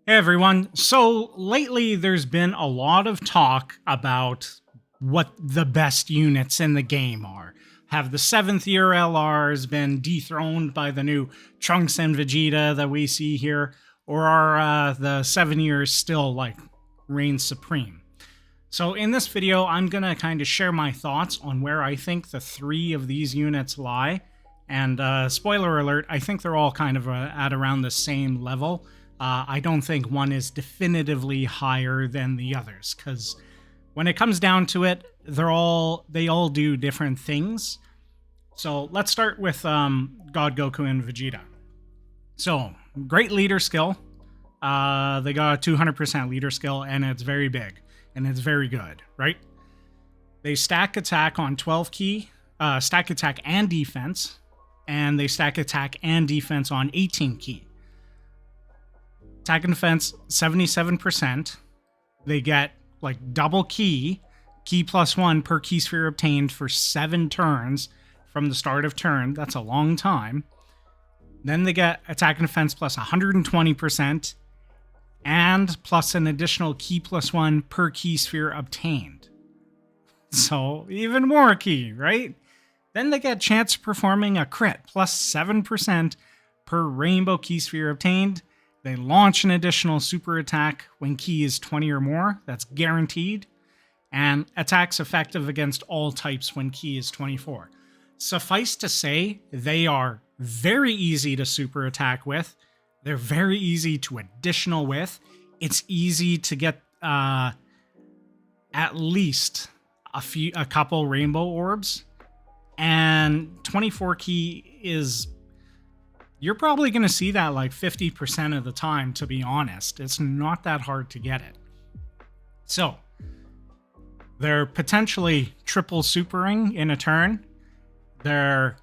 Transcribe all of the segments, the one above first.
Hey everyone. So lately there's been a lot of talk about what the best units in the game are. Have the 7th year LRs been dethroned by the new Trunks and Vegeta that we see here? Or are the 7 years still reign supreme? So in this video, I'm going to kind of share my thoughts on where I think the 3 of these units lie. And spoiler alert, I think they're all kind of at around the same level. I don't think one is definitively higher than the others, because when it comes down to it, they all do different things. So let's start with God Goku and Vegeta. So great leader skill. They got a 200% leader skill, and it's very big, and it's very good, right? They stack attack on 12 key, stack attack and defense, and they stack attack and defense on 18 key. Attack and defense, 77%. They get double key +1 per key sphere obtained for 7 turns from the start of turn. That's a long time. Then they get attack and defense plus 120% and plus an additional key +1 per key sphere obtained. So even more key, right? Then they get chance of performing a crit plus 7% per rainbow key sphere obtained. They launch an additional super attack when key is 20 or more. That's guaranteed. And attacks effective against all types when key is 24. Suffice to say, they are very easy to super attack with. They're very easy to additional with. It's easy to get at least a couple rainbow orbs. And 24 key is... You're probably going to see that 50% of the time, to be honest. It's not that hard to get it. So, they're potentially triple supering in a turn. They're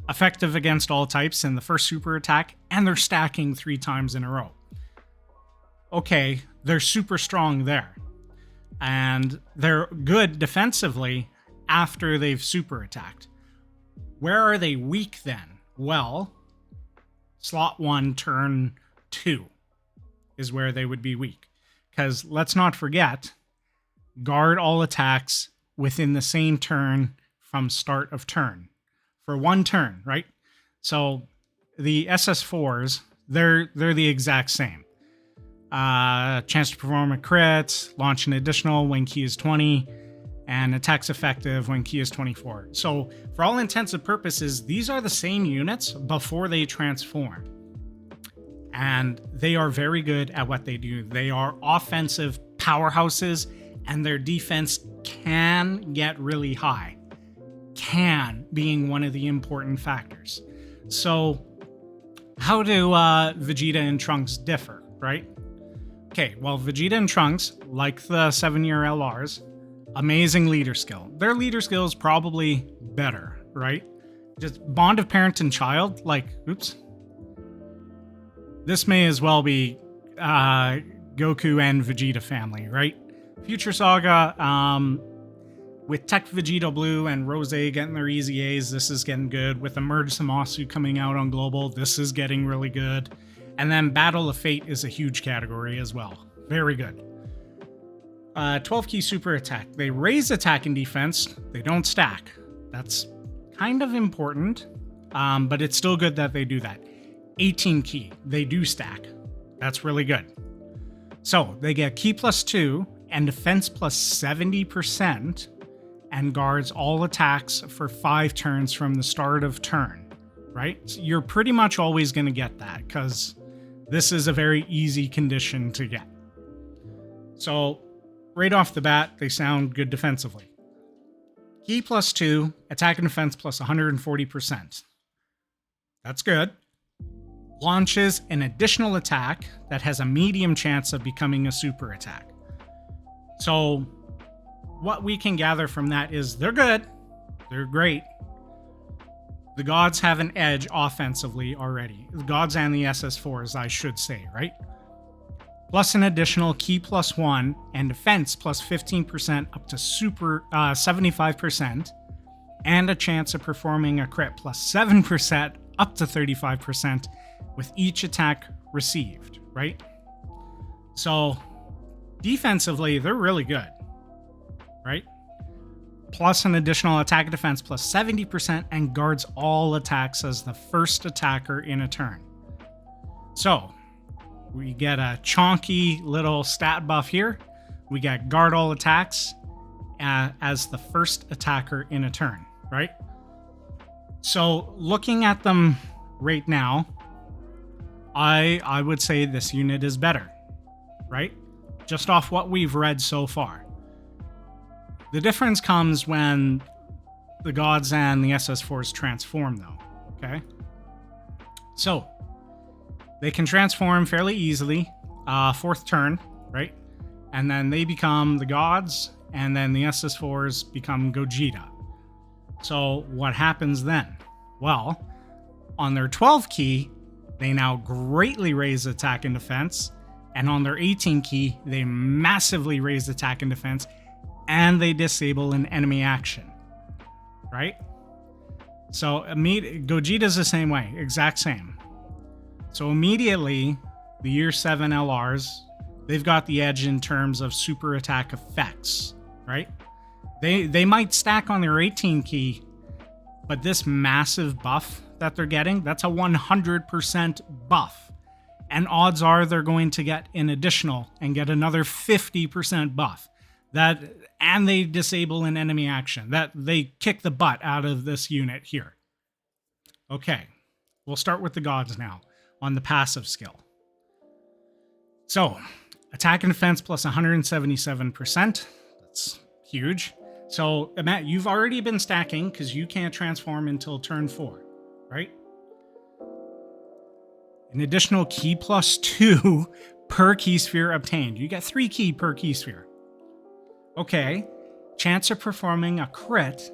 effective against all types in the first super attack, and they're stacking 3 times in a row. Okay, they're super strong there. And they're good defensively after they've super attacked. Where are they weak then? Well... Slot 1, turn 2 is where they would be weak. Because let's not forget, guard all attacks within the same turn from start of turn. For 1 turn, right? So the SS4s, they're the exact same. Chance to perform a crit, launch an additional when key is 20, and attacks effective when key is 24. So for all intents and purposes, these are the same units before they transform. And they are very good at what they do. They are offensive powerhouses, and their defense can get really high. Can being one of the important factors. So how do Vegeta and Trunks differ, right? Okay, well, Vegeta and Trunks, like the 7-year LRs, amazing leader skill. Their leader skill is probably better, right? Just bond of parent and child, oops. This may as well be Goku and Vegeta family, right? Future Saga, with Tech Vegeta Blue and Rose getting their easy A's, this is getting good. With Emerge Zamasu coming out on Global, this is getting really good. And then Battle of Fate is a huge category as well. Very good. 12 key super attack. They raise attack and defense. They don't stack. That's kind of important, but it's still good that they do that. 18 key. They do stack. That's really good. So they get key +2 and defense +70% and guards all attacks for 5 turns from the start of turn, right? So you're pretty much always going to get that because this is a very easy condition to get. So right off the bat, they sound good defensively. Key +2, attack and defense +140%. That's good. Launches an additional attack that has a medium chance of becoming a super attack. So what we can gather from that is they're good. They're great. The gods have an edge offensively already. The gods and the SS4s, I should say, right? Plus an additional key +1 and defense +15% up to super 75%, and a chance of performing a crit +7% up to 35% with each attack received, right? So defensively, they're really good, right? Plus an additional attack and defense plus 70% and guards all attacks as the first attacker in a turn. So we get a chonky little stat buff here. We get guard all attacks as the first attacker in a turn, right? So looking at them right now, I would say this unit is better, right? Just off what we've read so far. The difference comes when the gods and the SS4s transform, though, okay? So, they can transform fairly easily, 4th turn, right? And then they become the gods, and then the SS4s become Gogeta. So, what happens then? Well, on their 12 key, they now greatly raise attack and defense, and on their 18 key, they massively raise attack and defense, and they disable an enemy action, right? So Gogeta's the same way, exact same. So immediately, the Year 7 LRs, they've got the edge in terms of super attack effects, right? They might stack on their 18 key, but this massive buff that they're getting, that's a 100% buff. And odds are they're going to get an additional and get another 50% buff. And they disable an enemy action. That they kick the butt out of this unit here. Okay, we'll start with the gods now on the passive skill. So, attack and defense plus 177%. That's huge. So, Matt, you've already been stacking because you can't transform until turn 4, right? An additional key plus 2 per key sphere obtained. You get 3 key per key sphere. Okay, chance of performing a crit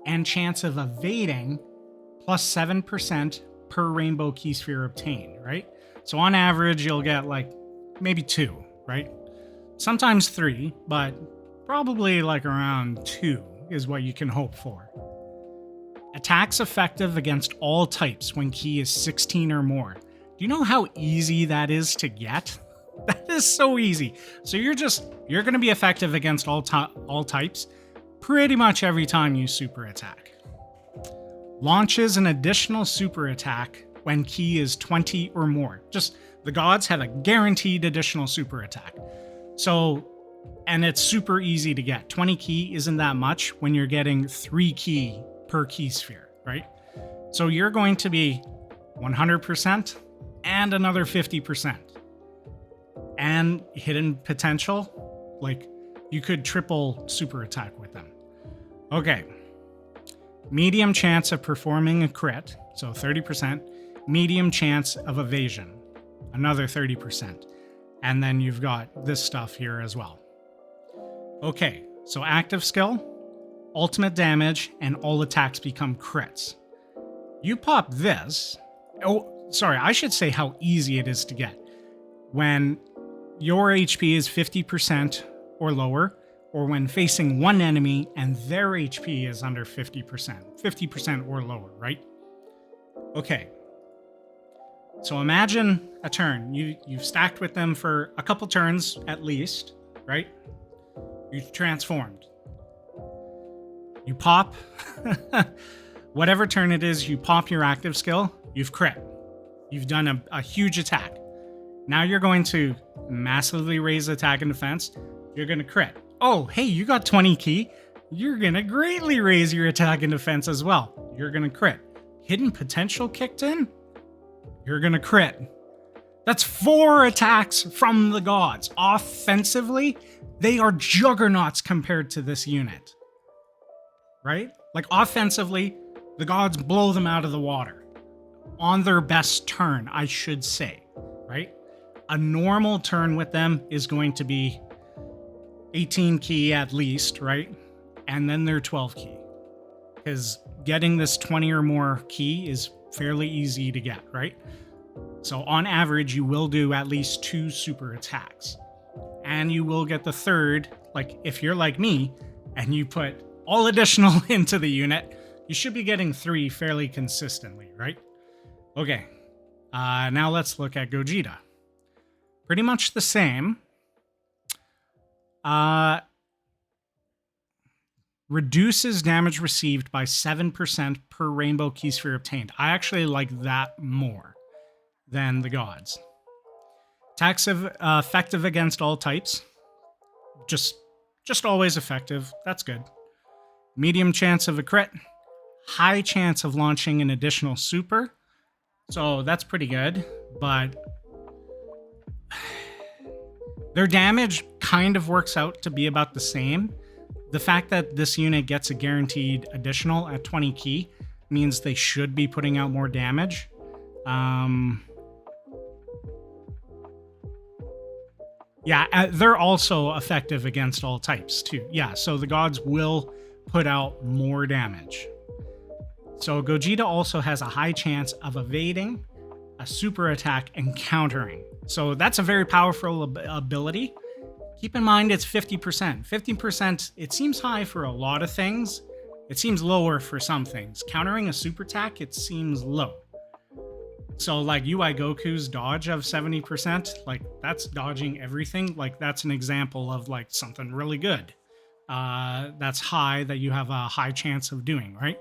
and chance of evading plus 7% per rainbow key sphere obtained, right? So on average, you'll get like maybe 2, right? Sometimes 3, but probably like around 2 is what you can hope for. Attacks effective against all types when key is 16 or more. Do you know how easy that is to get? That is so easy. So you're going to be effective against all types pretty much every time you super attack. Launches an additional super attack when key is 20 or more. Just the gods have a guaranteed additional super attack. So, and it's super easy to get. 20 key isn't that much when you're getting 3 key per key sphere, right? So you're going to be 100% and another 50%. And hidden potential, like you could triple super attack with them. Okay. Medium chance of performing a crit, so 30%. Medium chance of evasion, another 30%. And then you've got this stuff here as well. Okay, so active skill, ultimate damage, and all attacks become crits. You pop this. Oh, sorry, I should say how easy it is to get. When your HP is 50% or lower, or when facing one enemy and their HP is under 50% or lower, right? Okay. So imagine a turn. You've stacked with them for a couple turns at least, right? You've transformed. You pop. Whatever turn it is, you pop your active skill, you've crit. You've done a huge attack. Now you're going to massively raise attack and defense. You're going to crit. Oh, hey, you got 20 key. You're going to greatly raise your attack and defense as well. You're going to crit. Hidden potential kicked in. You're going to crit. That's 4 attacks from the gods. Offensively, they are juggernauts compared to this unit. Right? Like offensively, the gods blow them out of the water. On their best turn, I should say. Right? A normal turn with them is going to be 18 key at least, right? And then they're 12 key. Because getting this 20 or more key is fairly easy to get, right? So on average, you will do at least 2 super attacks. And you will get the third, like if you're like me, and you put all additional into the unit, you should be getting 3 fairly consistently, right? Okay, now let's look at Gogeta. pretty much the same. Reduces damage received by 7% per rainbow key sphere obtained. I actually like that more than the gods. Attacks effective against all types. Just always effective. That's good. Medium chance of a crit. High chance of launching an additional super. So that's pretty good, but their damage kind of works out to be about the same. The fact that this unit gets a guaranteed additional at 20 key means they should be putting out more damage. Yeah, they're also effective against all types too. Yeah, so the gods will put out more damage. So Gogeta also has a high chance of evading a super attack and countering. So that's a very powerful ability. Keep in mind it's 50%. 50%, it seems high for a lot of things. It seems lower for some things. Countering a super attack, it seems low. So like UI Goku's dodge of 70%, like that's dodging everything. Like that's an example of like something really good. That's high, that you have a high chance of doing, right?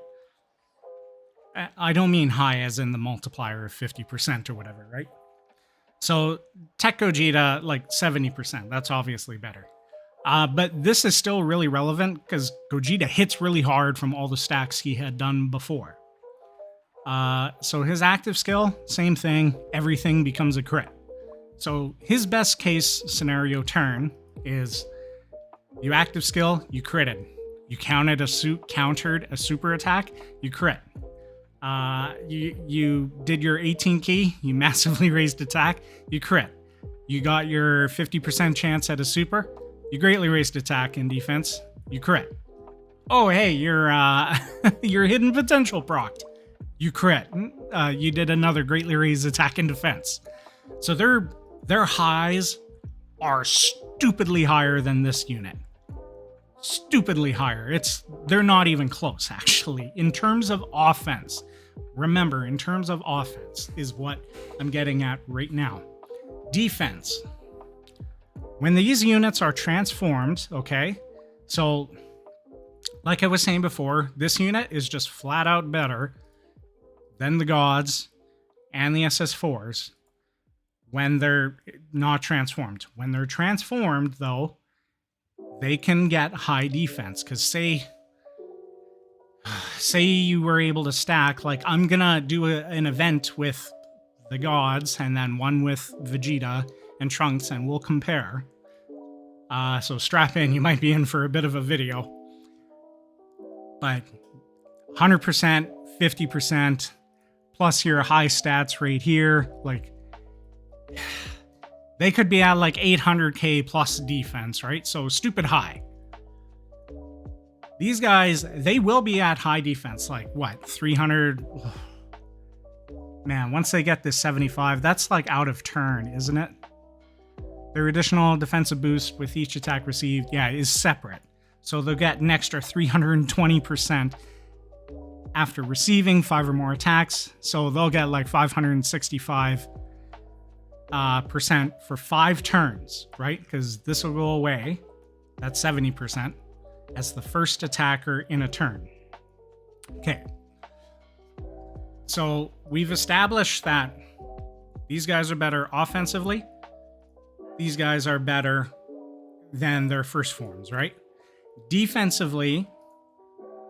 I don't mean high as in the multiplier of 50% or whatever, right? So Tech Gogeta, like 70%, that's obviously better. But this is still really relevant because Gogeta hits really hard from all the stacks he had done before. So his active skill, same thing, everything becomes a crit. So his best case scenario turn is you active skill, you critted. You countered a super attack, you crit. You did your 18 key, you massively raised attack, you crit. You got your 50% chance at a super, you greatly raised attack and defense, you crit. Oh hey, your hidden potential procced, you crit. You did another greatly raised attack and defense. So their highs are stupidly higher than this unit. Stupidly higher. They're not even close, actually. In terms of offense, remember, in terms of offense is what I'm getting at right now. Defense. When these units are transformed, okay, so like I was saying before, this unit is just flat out better than the gods and the SS4s when they're not transformed. When they're transformed, though, they can get high defense, because say you were able to stack, like I'm gonna do an event with the gods and then one with Vegeta and Trunks, and we'll compare. So strap in, you might be in for a bit of a video. But 100%, 50%, plus your high stats right here, like they could be at like 800k plus defense, right? So stupid high. These guys, they will be at high defense, like what, 300? Man, once they get this 75, that's like out of turn, isn't it? Their additional defensive boost with each attack received, yeah, is separate. So they'll get an extra 320% after receiving 5 or more attacks. So they'll get like 565% for 5 turns, right? Because this will go away. That's 70% as the first attacker in a turn. Okay. So we've established that these guys are better offensively. These guys are better than their first forms, right? Defensively,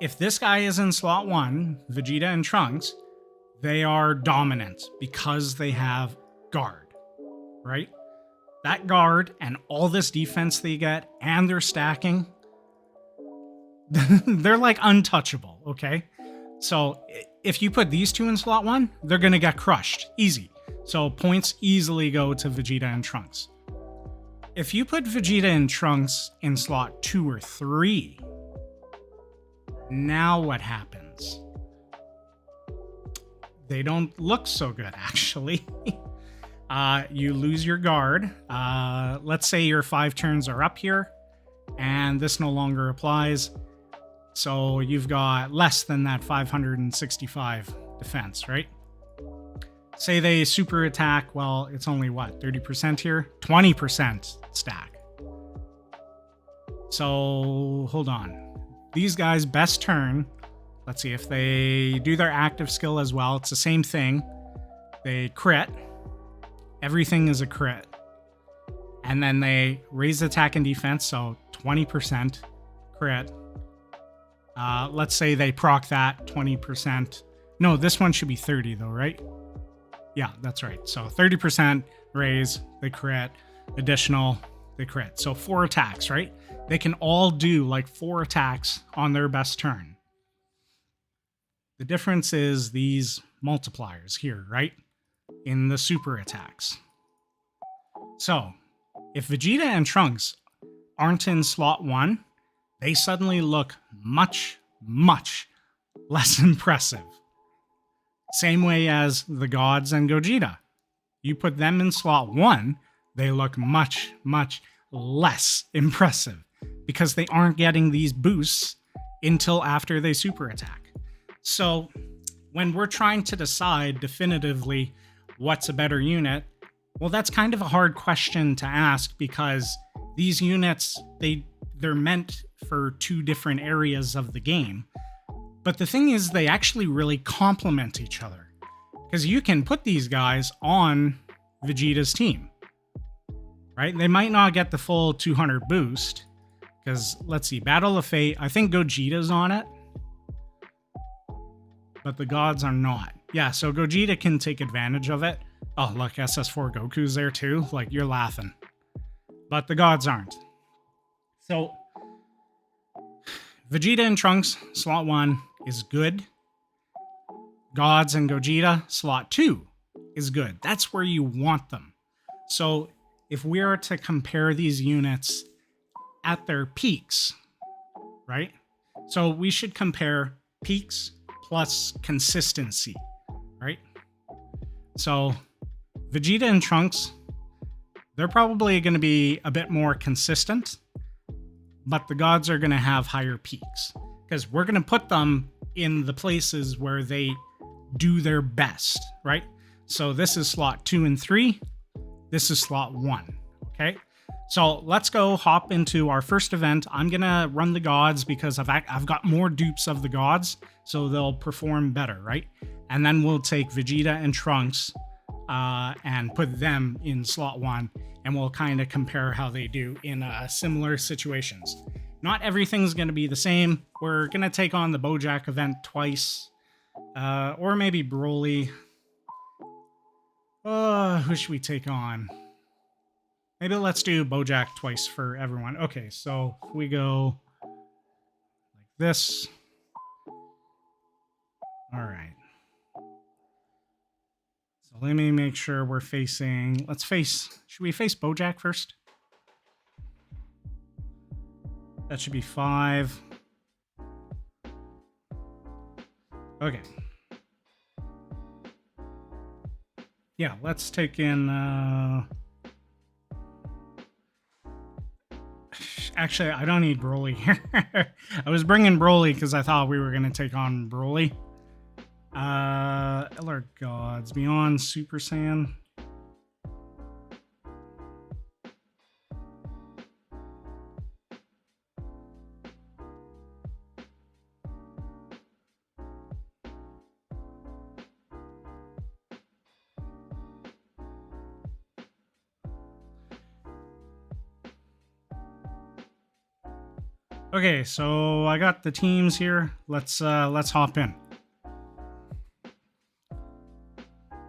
if this guy is in slot 1, Vegeta and Trunks, they are dominant because they have guard, right? That guard and all this defense they get and their stacking, they're like untouchable, okay? So if you put these two in slot 1, they're going to get crushed. Easy. So points easily go to Vegeta and Trunks. If you put Vegeta and Trunks in slot 2 or 3, now what happens? They don't look so good, actually. You lose your guard. Let's say your 5 turns are up here, and this no longer applies. So you've got less than that 565 defense, right? say they super attack, well, it's only what, 30% here? 20% stack. So, hold on. These guys, best turn. Let's see if they do their active skill as well. It's the same thing. They crit. Everything is a crit. And then they raise attack and defense, so 20% crit. Let's say they proc that 20%. No, this one should be 30 though, right? Yeah, that's right. So 30% raise, they crit. Additional, they crit. So 4 attacks, right? They can all do like 4 attacks on their best turn. The difference is these multipliers here, right? In the super attacks. So, if Vegeta and Trunks aren't in slot 1, they suddenly look much, much less impressive. Same way as the Gods and Gogeta. You put them in slot 1, they look much, much less impressive because they aren't getting these boosts until after they super attack. So, when we're trying to decide definitively what's a better unit, well, that's kind of a hard question to ask because these units, they're meant for 2 different areas of the game. But the thing is, they actually really complement each other. Because you can put these guys on Vegeta's team, right? They might not get the full 200 boost. Because, let's see, Battle of Fate, I think Gogeta's on it. But the Gods are not. Yeah, so Gogeta can take advantage of it. Oh, look, SS4 Goku's there too. Like, you're laughing. But the Gods aren't. So, Vegeta and Trunks, slot 1, is good. Gods and Gogeta, slot 2, is good. That's where you want them. So, if we are to compare these units at their peaks, right? So, we should compare peaks plus consistency, right? So, Vegeta and Trunks, they're probably going to be a bit more consistent, but the Gods are going to have higher peaks because we're going to put them in the places where they do their best, right? So this is slot 2 and 3. This is slot 1, okay? So let's go hop into our first event. I'm going to run the Gods because I've got more dupes of the Gods, so they'll perform better, right? And then we'll take Vegeta and Trunks and put them in slot 1, and we'll kind of compare how they do in similar situations. Not everything's going to be the same. We're going to take on the Bojack event twice, or maybe Broly. Who should we take on? Maybe let's do Bojack twice for everyone. Okay, so if we go like this. All right. So let me make sure we're facing... Should we face Bojack first? That should be 5. Okay. Yeah, let's take in... Actually, I don't need Broly here. I was bringing Broly because I thought we were going to take on Broly. Elder Gods, Beyond Super Saiyan. Okay, so I got the teams here. Let's hop in.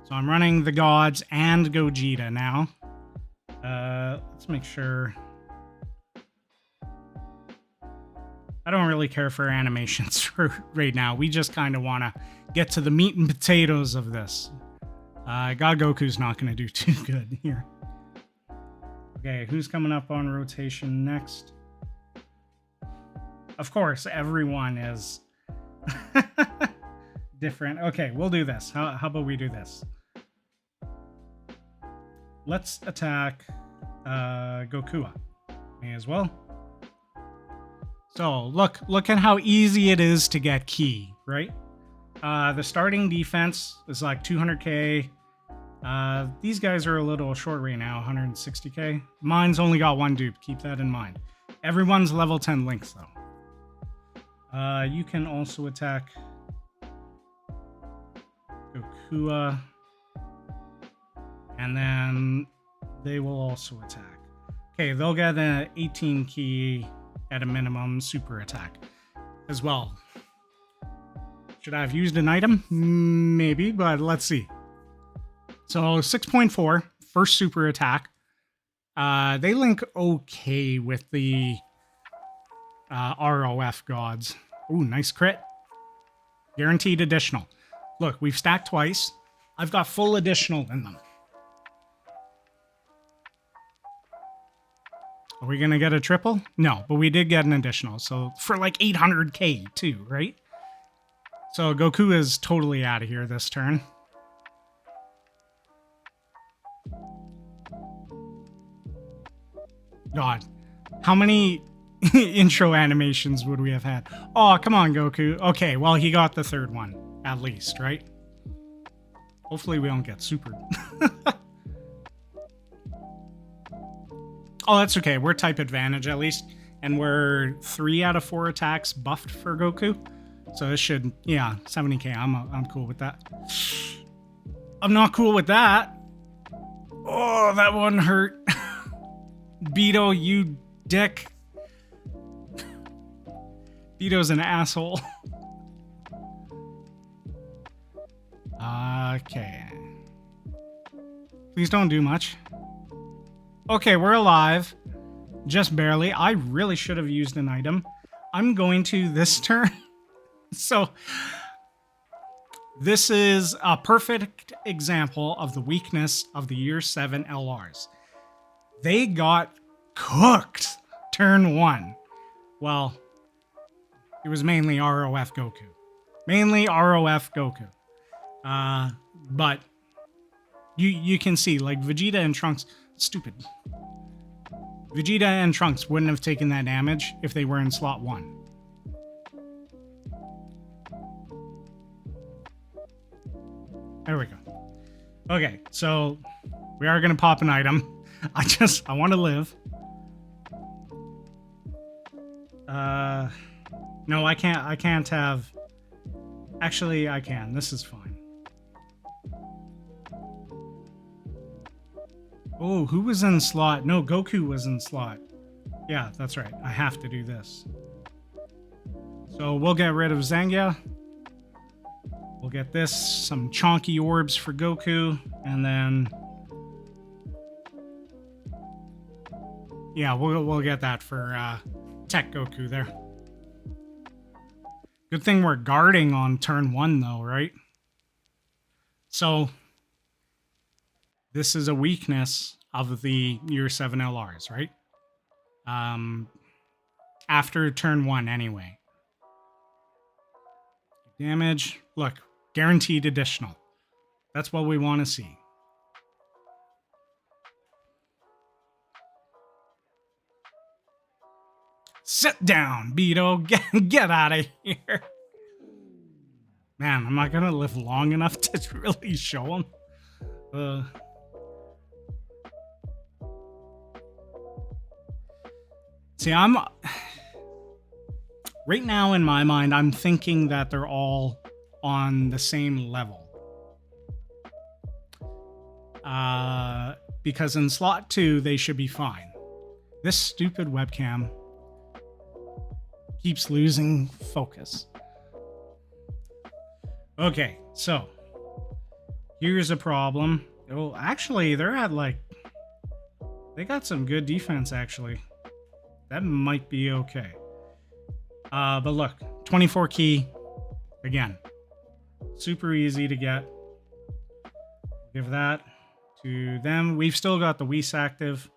So I'm running the Gods and Gogeta now. Let's make sure. I don't really care for animations for right now. We just kind of want to get to the meat and potatoes of this. God Goku's not going to do too good here. Okay, who's coming up on rotation next? Of course, everyone is different. Okay, we'll do this. How about we do this? Let's attack Goku. May as well. So, look at how easy it is to get Ki, right? The starting defense is like 200k, These guys are a little short right now, 160k. Mine's only got one dupe, keep that in mind. Everyone's level 10 links though. You can also attack Gokua, and then they will also attack. Okay, they'll get an 18 key at a minimum super attack as well. Should I have used an item? Maybe, but let's see. So 6.4, first super attack. They link okay with the ROF gods. Ooh, nice crit. Guaranteed additional. Look, we've stacked twice. I've got full additional in them. Are we going to get a triple? No, but we did get an additional. So for like 800k too, right? So Goku is totally out of here this turn. God, how many intro animations would we have had? Oh, come on, Goku. Okay, well, he got the third one, at least, right? Hopefully we don't get supered. Oh, that's okay. We're type advantage, at least. And we're 3 out of 4 attacks buffed for Goku. So this should, yeah, 70k. I'm cool with that. I'm not cool with that. Oh, that one hurt. Beto, you dick. Beto's an asshole. Okay. Please don't do much. Okay, we're alive. Just barely. I really should have used an item. I'm going to this turn. So, this is a perfect example of the weakness of the Year 7 LRs. They got cooked turn 1. Well, it was mainly ROF Goku. Mainly ROF Goku. But you can see, like, Vegeta and Trunks, stupid. Vegeta and Trunks wouldn't have taken that damage if they were in slot 1. There we go. Okay, so we are going to pop an item. I want to live. No, I can't have... Actually, I can. This is fine. Oh, who was in slot? No, Goku was in slot. Yeah, that's right. I have to do this. So we'll get rid of Zangia. We'll get this, some chonky orbs for Goku, and then... Yeah, we'll get that for Tech Goku there. Good thing we're guarding on turn 1, though, right? So, this is a weakness of the Year 7 LRs, right? After turn 1, anyway. Damage. Look, guaranteed additional. That's what we want to see. Sit down, Beto. Get out of here. Man, am I going to live long enough to really show him? See, right now in my mind, I'm thinking that they're all on the same level. Because in slot 2, they should be fine. This stupid webcam keeps losing focus. Okay, so here's a problem. Oh, actually, they're at like... They got some good defense, actually. That might be okay. But look, 24 key. Again, super easy to get. Give that to them. We've still got the Whis active.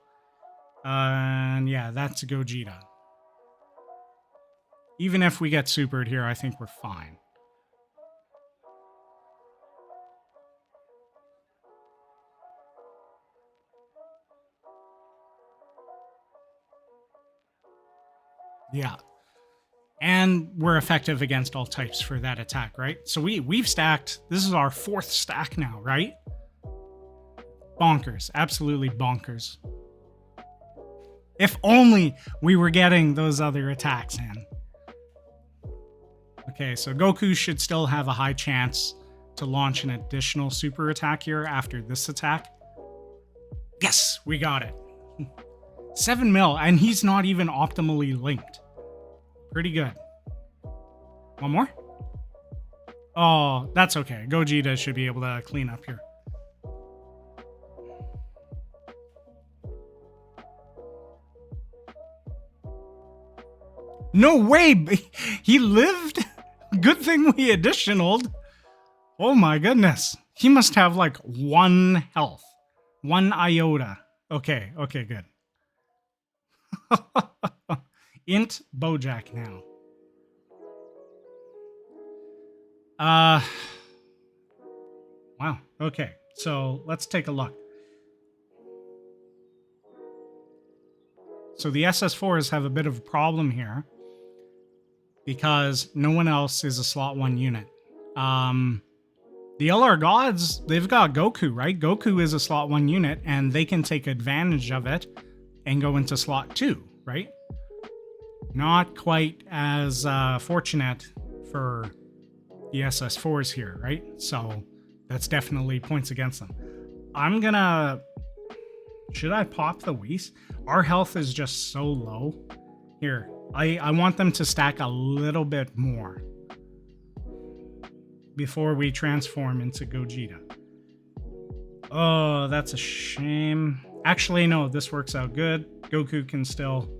And yeah, that's a Gogeta. Even if we get supered here, I think we're fine. Yeah. And we're effective against all types for that attack, right? So we've stacked. This is our 4th stack now, right? Bonkers. Absolutely bonkers. If only we were getting those other attacks in. Okay, so Goku should still have a high chance to launch an additional super attack here after this attack. Yes, we got it. 7 mil, and he's not even optimally linked. Pretty good. One more? Oh, that's okay. Gogeta should be able to clean up here. No way! He lived? Good thing we additionaled. Oh my goodness. He must have like 1 health. 1 iota. Okay, okay, good. Int Bojack now. Wow. Okay, so let's take a look. So the SS4s have a bit of a problem here because no one else is a slot 1 unit. The LR Gods, they've got Goku, right? Goku is a slot 1 unit, and they can take advantage of it and go into slot 2, right? Not quite as fortunate for the SS4s here, right? So that's definitely points against them. I'm gonna... Should I pop the Whis? Our health is just so low. Here, I want them to stack a little bit more before we transform into Gogeta. Oh, that's a shame. Actually, no, this works out good. Goku can still...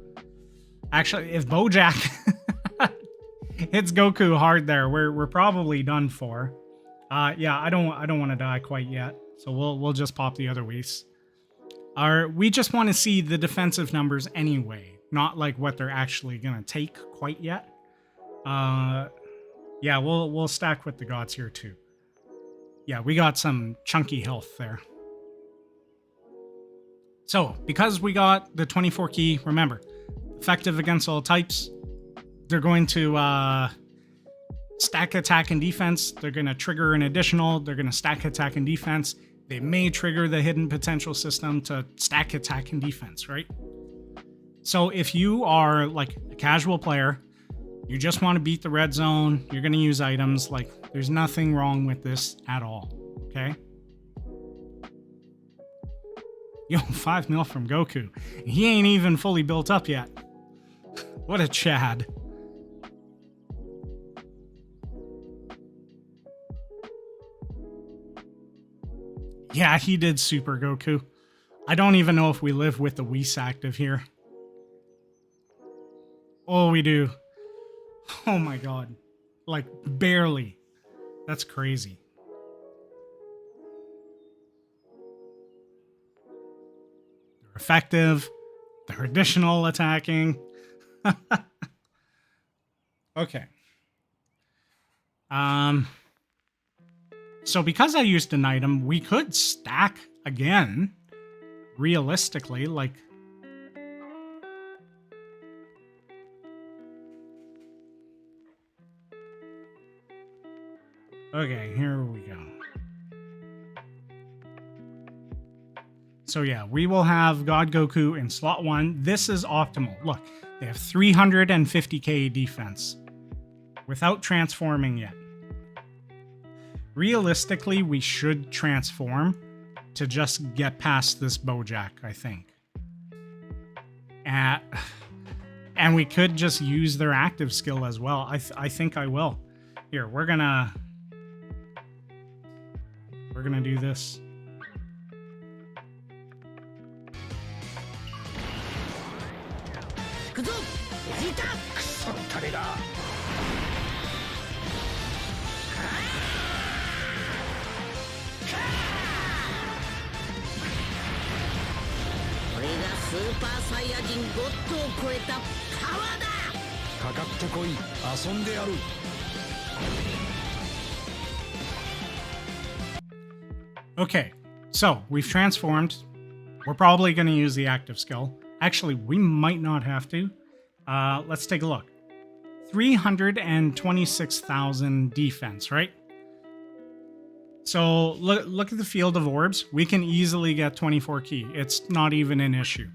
Actually, if Bojack hits Goku hard there, we're probably done for. Yeah, I don't want to die quite yet, so we'll just pop the other Whis. We just want to see the defensive numbers anyway, not like what they're actually gonna take quite yet. Yeah, we'll stack with the gods here too. Yeah, we got some chunky health there. So, because we got the 24 key, remember, effective against all types. They're going to stack attack and defense. They're going to trigger an additional. They're going to stack attack and defense. They may trigger the hidden potential system to stack attack and defense, right? So if you are like a casual player, you just want to beat the red zone, you're going to use items, like there's nothing wrong with this at all, okay? Yo, 5 mil from Goku. He ain't even fully built up yet. What a Chad. Yeah, he did Super Goku. I don't even know if we live with the Whis active here. Oh, we do. Oh my god. Like, barely. That's crazy. They're effective. They're additional attacking. Okay. So because I used an item, we could stack again. Realistically, like... Okay, here we go. So yeah, we will have God Goku in slot 1. This is optimal. Look, they have 350k defense without transforming yet. Realistically, we should transform to just get past this Bojack, I think. And we could just use their active skill as well. I think I will. Here, we're gonna do this. Okay, so we've transformed. We're probably going to use the active skill. Actually, we might not have to. Let's take a look. 326,000 defense, right? So look at the field of orbs. We can easily get 24 key. It's not even an issue.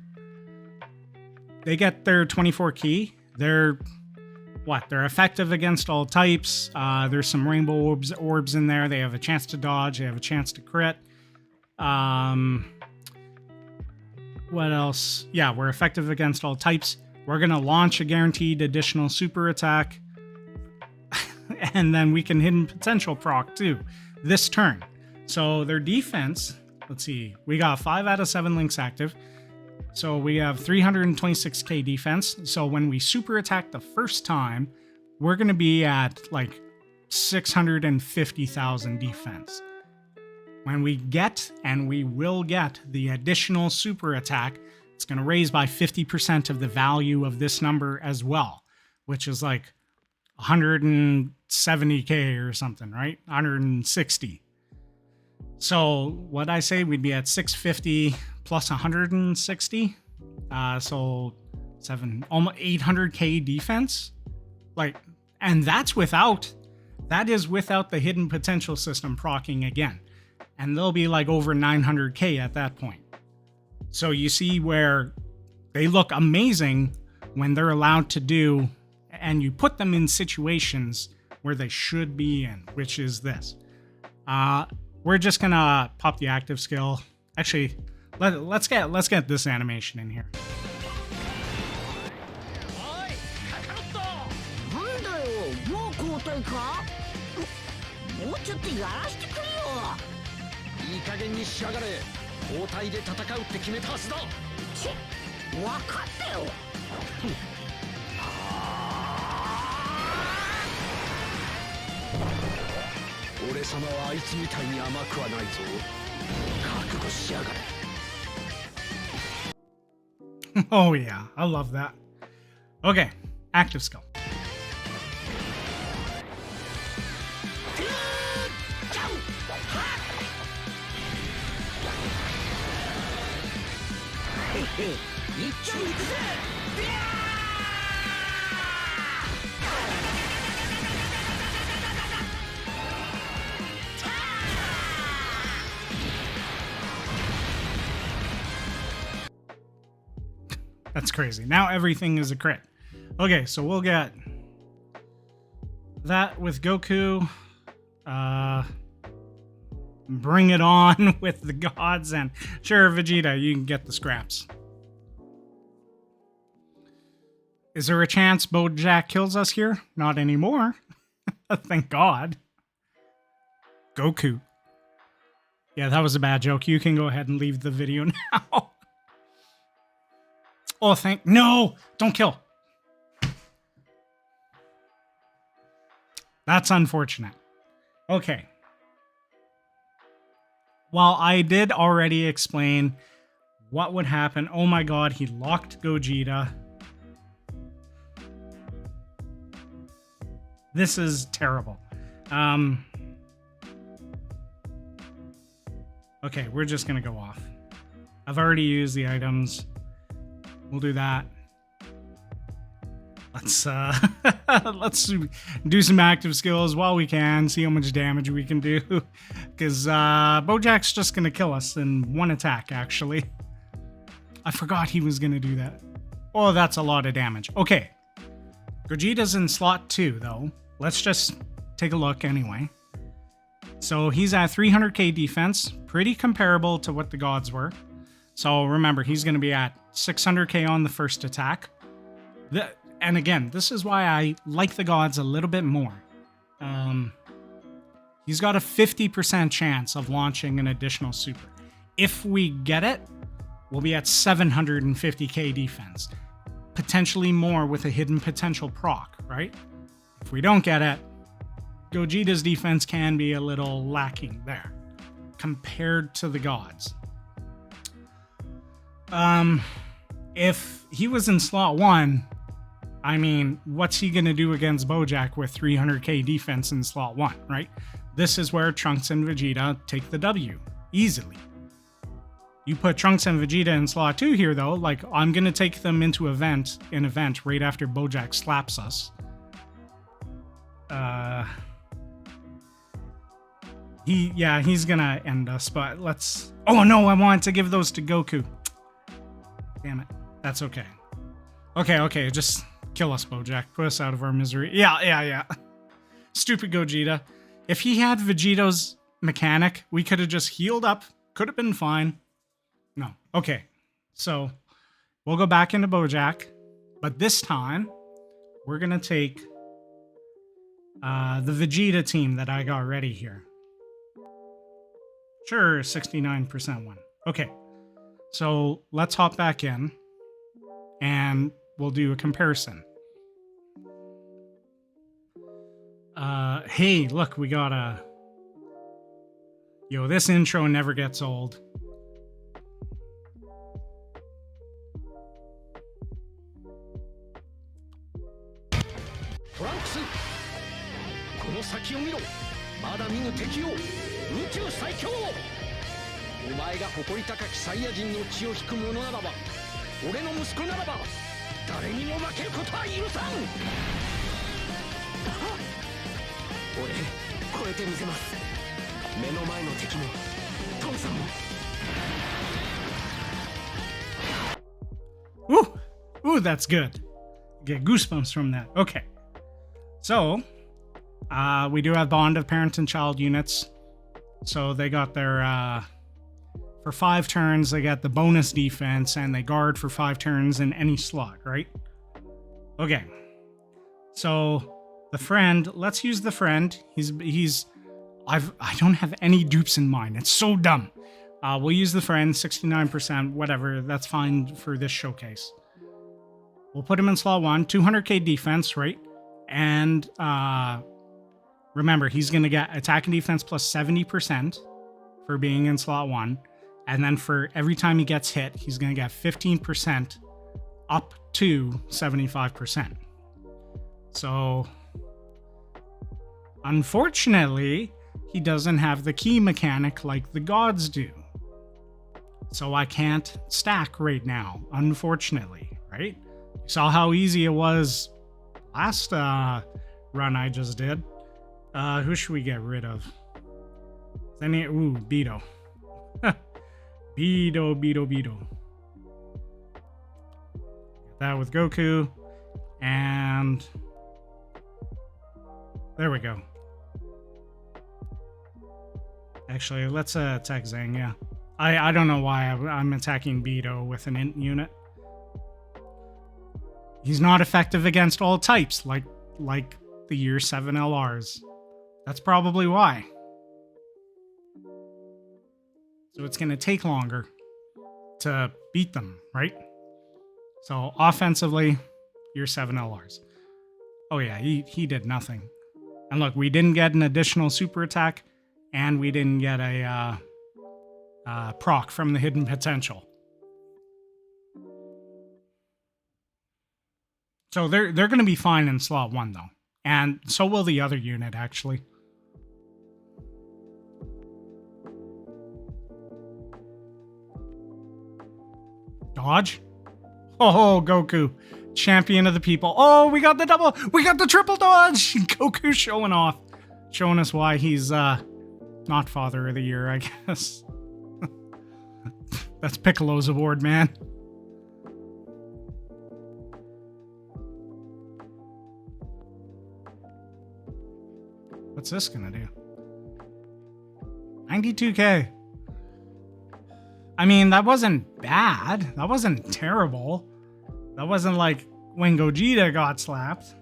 They get their 24 key. They're effective against all types. There's some rainbow orbs in there. They have a chance to dodge. They have a chance to crit. What else? Yeah, we're effective against all types. We're going to launch a guaranteed additional super attack. And then we can hidden potential proc too this turn. So their defense, let's see, we got 5 out of 7 links active. So we have 326k defense. So when we super attack the first time, we're going to be at like 650,000 defense. When we get, and we will get, the additional super attack, it's going to raise by 50% of the value of this number as well, which is like 170k or something, right? 160. So what I say, we'd be at 650 plus 160. So almost 800k defense. Like, and that is without the hidden potential system proccing again. And they'll be like over 900k at that point. So you see where they look amazing when they're allowed to do, and you put them in situations where they should be in, which is this. We're just gonna pop the active skill. Actually, let's get this animation in here. Oh yeah, I love that. Okay, active skill. That's crazy. Now everything is a crit. Okay, so we'll get that with Goku. Bring it on with the gods, and sure, Vegeta, you can get the scraps. Is there a chance Bojack kills us here? Not anymore. Thank God. Goku. Yeah, that was a bad joke. You can go ahead and leave the video now. Oh, no! Don't kill! That's unfortunate. Okay. While I did already explain what would happen, oh my god, he locked Gogeta. This is terrible. Okay, we're just gonna go off. I've already used the items. We'll do that. Let's do some active skills while we can, see how much damage we can do. Because Bojack's just gonna kill us in one attack, actually. I forgot he was gonna do that. Oh, that's a lot of damage. Okay. Gogeta's in slot 2, though. Let's just take a look anyway. So he's at 300k defense, pretty comparable to what the gods were. So remember, he's going to be at 600k on the first attack. And again, this is why I like the gods a little bit more. He's got a 50% chance of launching an additional super. If we get it, we'll be at 750k defense. Potentially more with a hidden potential proc, right? If we don't get it, Gogeta's defense can be a little lacking there compared to the gods. If he was in slot 1, I mean, what's he going to do against Bojack with 300k defense in slot 1, right? This is where Trunks and Vegeta take the W easily. You put Trunks and Vegeta in slot 2 here, though, like, I'm going to take them into an event right after Bojack slaps us. He's gonna end us, but let's... Oh no, I wanted to give those to Goku. Damn it. That's okay. Okay, just kill us, Bojack. Put us out of our misery. Yeah. Stupid Gogeta. If he had Vegeto's mechanic, we could have just healed up. Could have been fine. No. Okay. So, we'll go back into Bojack. But this time, we're gonna take the Vegeta team that I got ready here. Sure, 69% one. Okay. So, let's hop back in. And we'll do a comparison. Hey, look, we got a... Yo, this intro never gets old. Trunks! この先を見ろ。まだ見ぬ敵を。宇宙最強。お前が誇り高きサイヤ人の血を引く者ならば、俺の息子ならば、誰にも負けることは許さん。俺、超えてみせます。目の前の敵も、父さんも。Ooh, that's good. Get goosebumps from that. Okay. So, we do have Bond of Parent and Child units. So they got their, for 5 turns, they got the bonus defense, and they guard for 5 turns in any slot, right? Okay. So, the friend, let's use the friend. I don't have any dupes in mind. It's so dumb. We'll use the friend, 69%, whatever. That's fine for this showcase. We'll put him in slot 1, 200k defense, right? And remember, he's going to get attack and defense plus 70% for being in slot 1. And then for every time he gets hit, he's going to get 15% up to 75%. So, unfortunately, he doesn't have the key mechanic like the gods do. So I can't stack right now, unfortunately, right? You saw how easy it was last run I just did. Who should we get rid of? Beto. Beto. Get that with Goku. And there we go. Actually, let's attack Zhang, yeah. I don't know why I'm attacking Beto with an int unit. He's not effective against all types, like the Year 7 LRs. That's probably why. So it's going to take longer to beat them, right? So offensively, Year 7 LRs. Oh yeah, he did nothing. And look, we didn't get an additional super attack, and we didn't get a proc from the hidden potential. So they're going to be fine in slot 1, though. And so will the other unit, actually. Dodge? Oh, Goku. Champion of the people. Oh, we got the double. We got the triple dodge. Goku showing off. Showing us why he's not Father of the Year, I guess. That's Piccolo's award, man. What's this gonna do? 92k. I mean, that wasn't bad. That wasn't terrible. That wasn't like when Gogeta got slapped.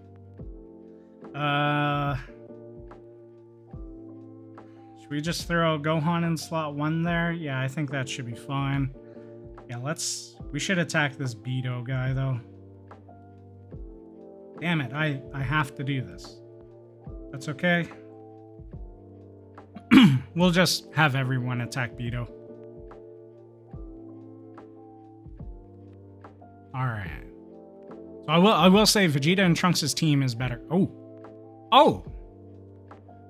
Should we just throw Gohan in slot 1 there? Yeah, I think that should be fine. Yeah, we should attack this Beto guy, though. Damn it, I have to do this. That's okay. We'll just have everyone attack Beto. Alright. So I will say Vegeta and Trunks' team is better. Oh!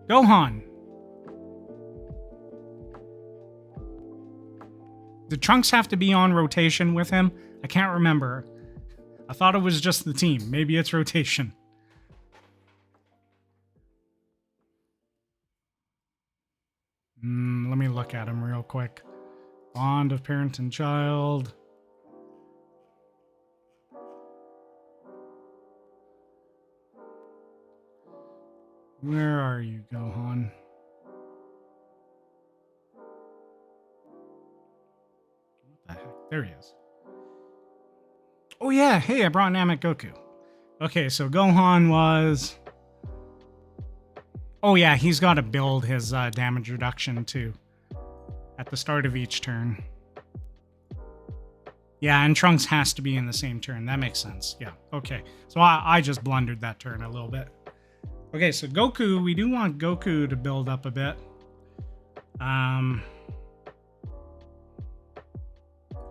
Gohan! Did Trunks have to be on rotation with him? I can't remember. I thought it was just the team. Maybe it's rotation. Let me look at him real quick. Bond of parent and child. Where are you, Gohan? What the heck? There he is. Oh yeah, hey, I brought Namek Goku. Okay, so Gohan was... Oh yeah, he's got to build his damage reduction too. At the start of each turn. Yeah, and Trunks has to be in the same turn. That makes sense. Yeah, okay. So I just blundered that turn a little bit. Okay, so Goku, we do want Goku to build up a bit.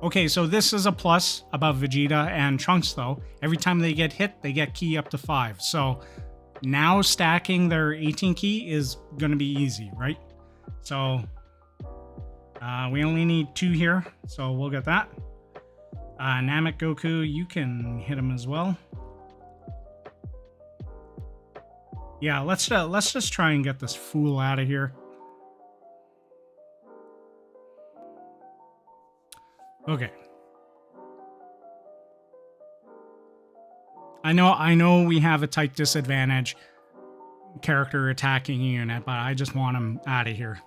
Okay, so this is a plus above Vegeta and Trunks, though. Every time they get hit, they get ki up to 5. So now stacking their 18 ki is going to be easy, right? So we only need 2 here, so we'll get that. Namek Goku, you can hit him as well. Yeah, let's just try and get this fool out of here. Okay. I know we have a tight disadvantage character attacking unit, but I just want him out of here.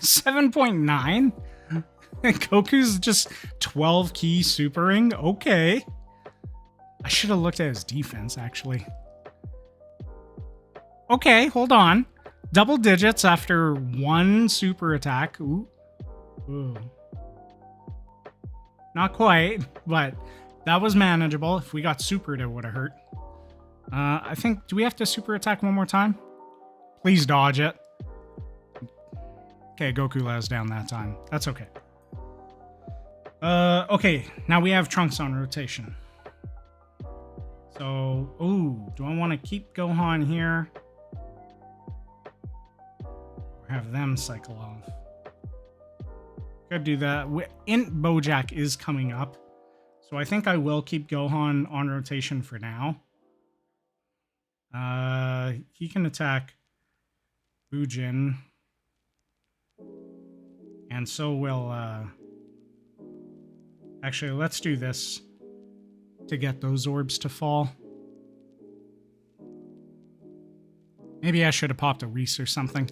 7.9? Goku's just 12 ki supering? Okay. I should have looked at his defense, actually. Okay, hold on. Double digits after 1 super attack. Ooh. Ooh. Not quite, but that was manageable. If we got supered, it would have hurt. I think, do we have to super attack one more time? Please dodge it. Okay, Goku let us down that time. That's okay. Okay, now we have Trunks on rotation. So, ooh, do I want to keep Gohan here? Or have them cycle off? Could do that. Int Bojack is coming up. So I think I will keep Gohan on rotation for now. He can attack Bujin. And so will, actually, let's do this to get those orbs to fall. Maybe I should have popped a Reese or something.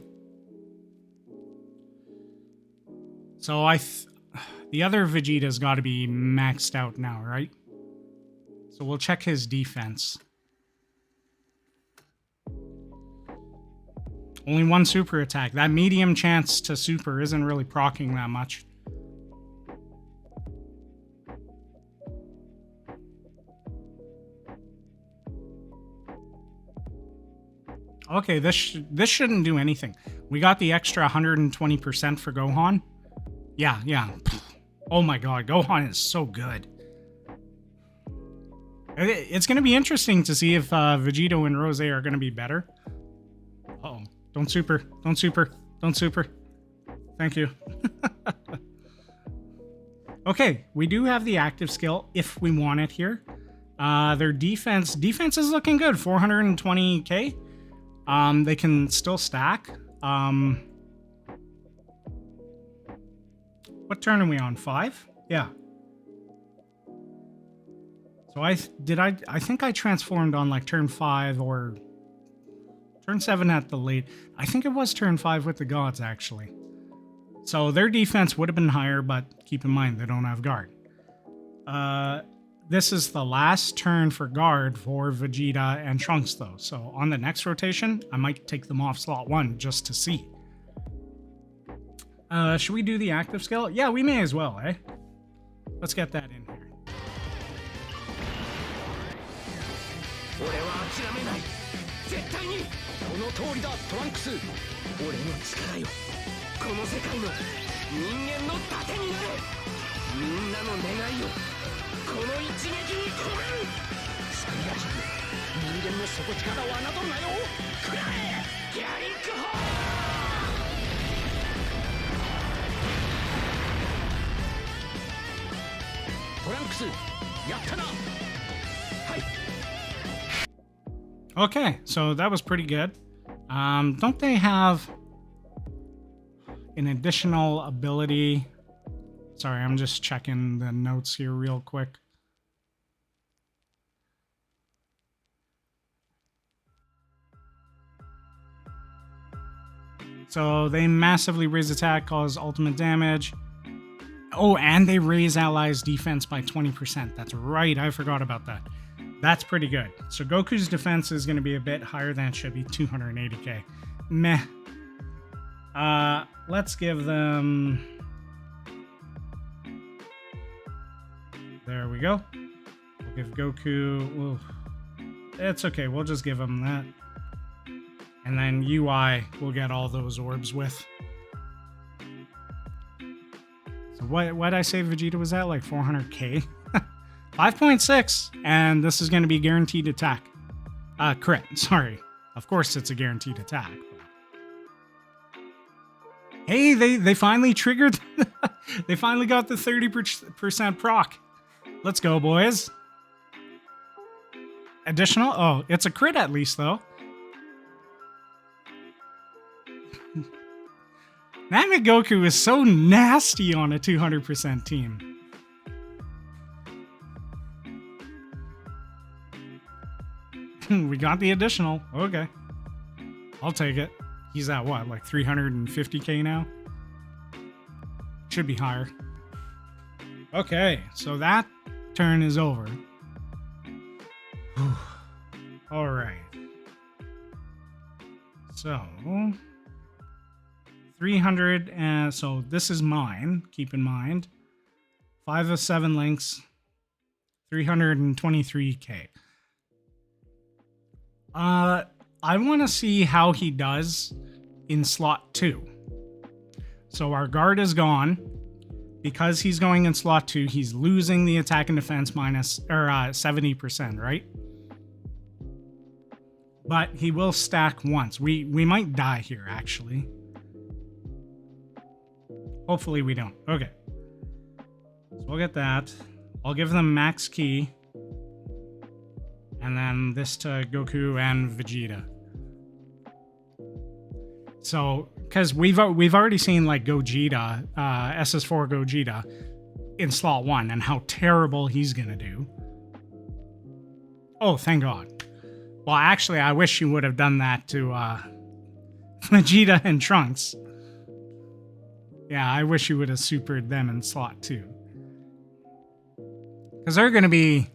So the other Vegeta's got to be maxed out now, right? So we'll check his defense. Only 1 super attack. That medium chance to super isn't really proccing that much. Okay, this shouldn't do anything. We got the extra 120% for Gohan. Yeah. Oh my god, Gohan is so good. It's going to be interesting to see if Vegeta and Rose are going to be better. Uh-oh. Don't super. Don't super. Don't super. Thank you. Okay, we do have the active skill if we want it here. Their defense is looking good. 420k. They can still stack. What turn are we on? 5? Yeah. So I think I transformed on like turn 5 or turn 7 at the late. I think it was turn 5 with the gods, actually. So their defense would have been higher, but keep in mind, they don't have guard. This is the last turn for guard for Vegeta and Trunks, though. So on the next rotation, I might take them off slot 1 just to see. Should we do the active skill? Yeah, we may as well, eh? Let's get that in here. 絶対にこの通りだトランクス俺の力よこの世界の人間の盾になれみんなの願いをこの一撃に込めるサイヤ人人間の底力を侮るなよ食らえギャリンクホートランクスやったなはい Okay, so that was pretty good. Don't they have an additional ability? Sorry, I'm just checking the notes here real quick. So they massively raise attack, cause ultimate damage. Oh, and they raise allies' defense by 20%. That's right, I forgot about that. That's pretty good. So Goku's defense is going to be a bit higher than it should be, 280k. Meh. Let's give them... There we go. We'll give Goku... Ooh. It's okay, we'll just give him that. And then UI will get all those orbs with. So what did I say Vegeta was at? Like 400k? 5.6. And this is going to be guaranteed attack. Crit, sorry. Of course it's a guaranteed attack. Hey, they finally triggered... they finally got the 30% proc. Let's go, boys. Additional? Oh, it's a crit at least, though. Namek Goku is so nasty on a 200% team. We got the additional. Okay. I'll take it. He's at what, like 350k now? Should be higher. Okay, so that turn is over. All right. So... 300, and so this is mine, keep in mind. 5 of 7 links, 323k. I want to see how he does in slot 2. So our guard is gone. Because he's going in slot 2, he's losing the attack and defense minus, or 70%, right? But he will stack once. We might die here, actually. Hopefully we don't. Okay. So we'll get that. I'll give them max key. And then this to Goku and Vegeta. So, because we've already seen like Gogeta, SS4 Gogeta in slot 1 and how terrible he's gonna do. Oh, thank God. Well, actually, I wish you would have done that to Vegeta and Trunks. Yeah, I wish you would have supered them in slot 2. Because they're going to be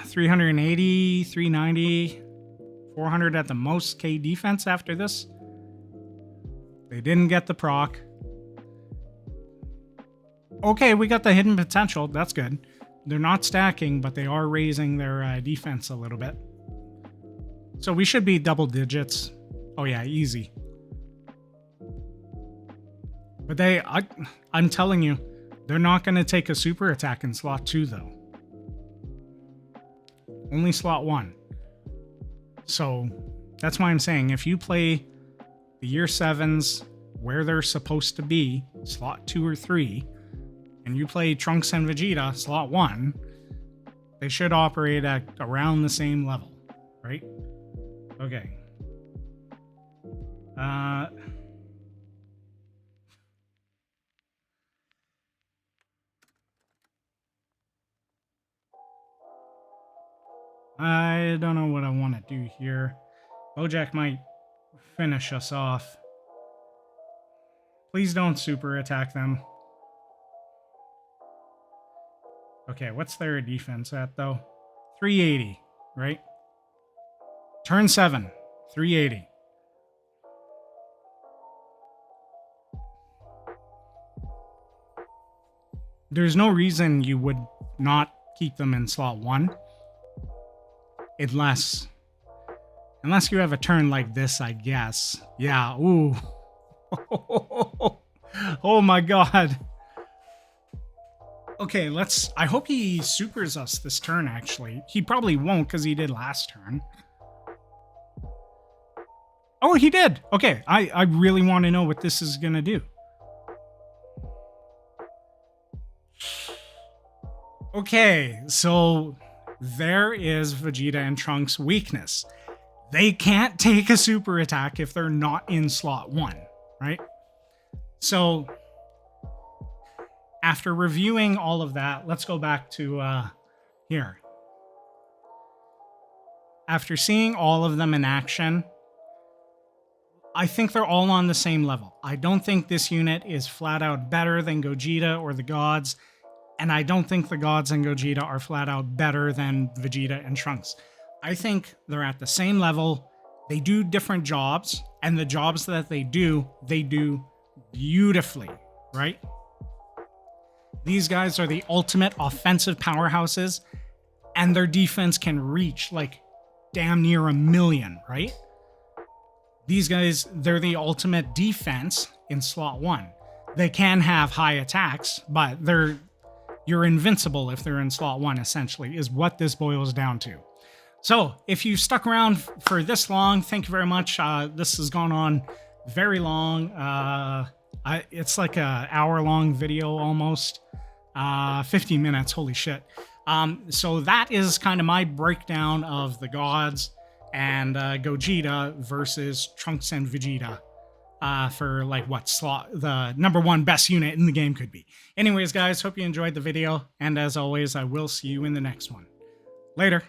380, 390, 400 at the most K defense after this. They didn't get the proc. Okay, we got the hidden potential. That's good. They're not stacking, but they are raising their defense a little bit. So we should be double digits. Oh yeah, easy. But I'm telling you, they're not going to take a super attack in slot 2, though. Only slot 1. So that's why I'm saying, if you play the year 7s where they're supposed to be, slot 2 or 3, and you play Trunks and Vegeta, slot 1, they should operate at around the same level, right? Okay. I don't know what I want to do here. Bojack might finish us off. Please don't super attack them. Okay, what's their defense at, though? 380, right? Turn 7, 380. There's no reason you would not keep them in slot 1. Unless you have a turn like this, I guess. Yeah, ooh. Oh my God. Okay, I hope he supers us this turn, actually. He probably won't, because he did last turn. Oh, he did! Okay, I really want to know what this is gonna do. Okay, so there is Vegeta and Trunks' weakness. They can't take a super attack if they're not in slot 1, right? So after reviewing all of that, let's go back to here. After seeing all of them in action, I think they're all on the same level. I don't think this unit is flat out better than Gogeta or the Gods, and I don't think the Gods and Gogeta are flat out better than Vegeta and Trunks. I think they're at the same level. They do different jobs, and the jobs that they do beautifully, right? These guys are the ultimate offensive powerhouses, and their defense can reach like damn near 1,000,000, right? These guys, they're the ultimate defense in slot 1. They can have high attacks, but you're invincible if they're in slot 1, essentially, is what this boils down to. So, if you stuck around for this long, thank you very much. This has gone on very long. It's like an hour-long video almost. 50 minutes, holy shit. So that is kind of my breakdown of the Gods and Gogeta versus Trunks and Vegeta for like what slot the #1 best unit in the game could be. Anyways, guys, hope you enjoyed the video, and as always, I will see you in the next one. Later.